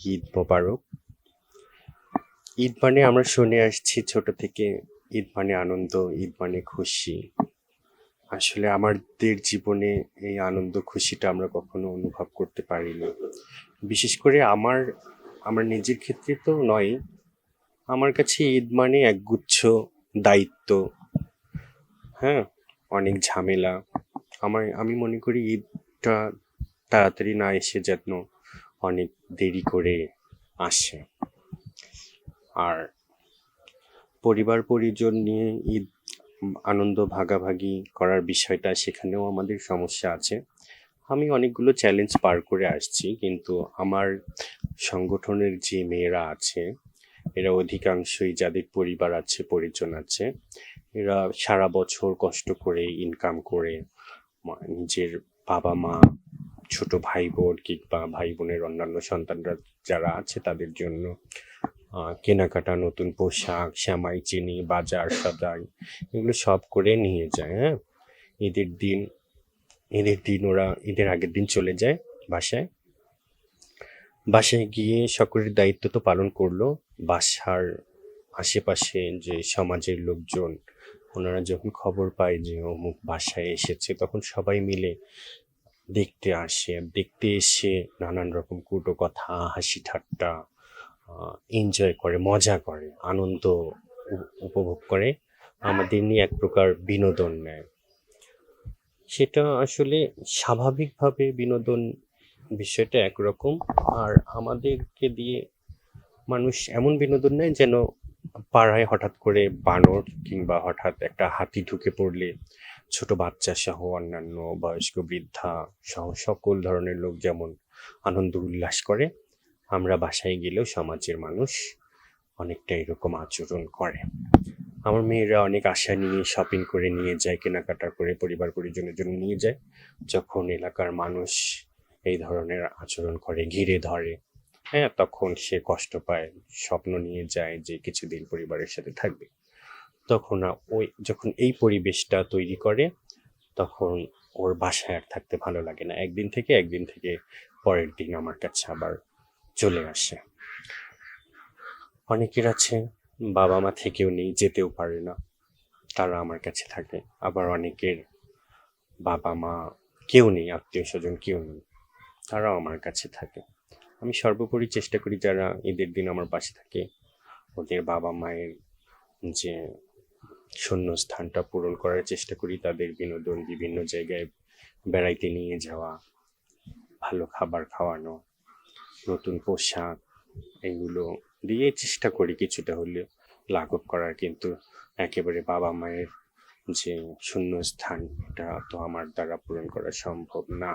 ঈদ মোবারক। ঈদ মানে আমরা শুনে আসছি ছোট থেকে, ঈদ মানে আনন্দ, ঈদ মানে খুশি। আসলে আমাদের জীবনে এই আনন্দ খুশিটা আমরা কখনো অনুভব করতে পারিনি। বিশেষ করে আমার নিজের ক্ষেত্রে তো নয়, আমার কাছে ঈদ মানে একগুচ্ছ দায়িত্ব। হ্যাঁ, অনেক ঝামেলা। আমি মনে করি ঈদটা তাড়াতাড়ি না এসে যেন অনেক দেরি করে আসে। আর পরিবার পরিজন নিয়ে ঈদ আনন্দ ভাগাভাগি করার বিষয়টা, সেখানেও আমাদের সমস্যা আছে। আমি অনেকগুলো চ্যালেঞ্জ পার করে আসছি, কিন্তু আমার সংগঠনের যে মেয়েরা আছে, এরা অধিকাংশই, যাদের পরিবার আছে, পরিজন আছে, এরা সারা বছর কষ্ট করে ইনকাম করে নিজের বাবা মা, ছোট ভাই বোন কিংবা ভাই বোনের অন্যান্য সন্তানরা যারা আছে তাদের জন্য কেনাকাটা, নতুন পোশাক, সেমাই, চিনি, বাজার সদাই, এগুলো সব করে নিয়ে যায়। হ্যাঁ, ঈদের দিন ওরা ঈদের আগের দিন চলে যায় বাসায়। বাসায় গিয়ে সকলের দায়িত্ব তো পালন করলো। বাসার আশেপাশে যে সমাজের লোকজন, ওনারা যখন খবর পায় যে অমুক বাসায় এসেছে, তখন সবাই মিলে দেখতে আসে। দেখতে এসে নানান রকম কুটো কথা, হাসি ঠাট্টা, এনজয় করে, মজা করে, আনন্দ উপভোগ করে, আমাদের নিয়ে এক প্রকার বিনোদন নেয়। সেটা আসলে স্বাভাবিকভাবে বিনোদন বিষয়টা একরকম, আর আমাদেরকে দিয়ে মানুষ এমন বিনোদন নেয় যেন পাড়ায় হঠাৎ করে বানর কিংবা হঠাৎ একটা হাতি ঢুকে পড়লে ছোট বাচ্চা সহ অন্যান্য বয়স্ক বৃদ্ধা সহ সকল ধরনের লোক যেমন আনন্দ উল্লাস করে, আমরা বাসায় গেলেও সমাজের মানুষ অনেকটা এরকম আচরণ করে। আমার মেয়েরা অনেক আশা নিয়ে শপিং করে নিয়ে যায়, কেনাকাটা করে পরিবার পরিজনের জন্য নিয়ে যায়। যখন এলাকার মানুষ এই ধরনের আচরণ করে, ঘিরে ধরে, হ্যাঁ, তখন সে কষ্ট পায়, স্বপ্ন নিয়ে যায় যে কিছুদিন পরিবারের সাথে থাকবে। তখন যখন এই পরিবেশটা তৈরি করে, তখন ওর বাসায় আর থাকতে ভালো লাগে না। একদিন থেকে পরের দিন আমার কাছে আবার চলে আসে। অনেকের আছে বাবা মা থেকেও নেই, যেতেও পারে না, তারা আমার কাছে থাকে। আবার অনেকের বাবা মা কেউ নেই, আত্মীয় স্বজন কেউ নেই, তারাও আমার কাছে থাকে। আমি সর্বোপরি চেষ্টা করি যারা ঈদের দিন আমার পাশে থাকে, ওদের বাবা মায়ের যে শূন্য স্থানটা পূরণ করার চেষ্টা করি। তাদের বিনোদন, বিভিন্ন জায়গায় বেড়াইতে নিয়ে যাওয়া, ভালো খাবার খাওয়ানো, নতুন পোশাক, এগুলো দিয়ে চেষ্টা করি কিছুটা হলেও লাঘব করার। কিন্তু একেবারে বাবা মায়ের যে শূন্য স্থান, এটা তো আমার দ্বারা পূরণ করা সম্ভব না।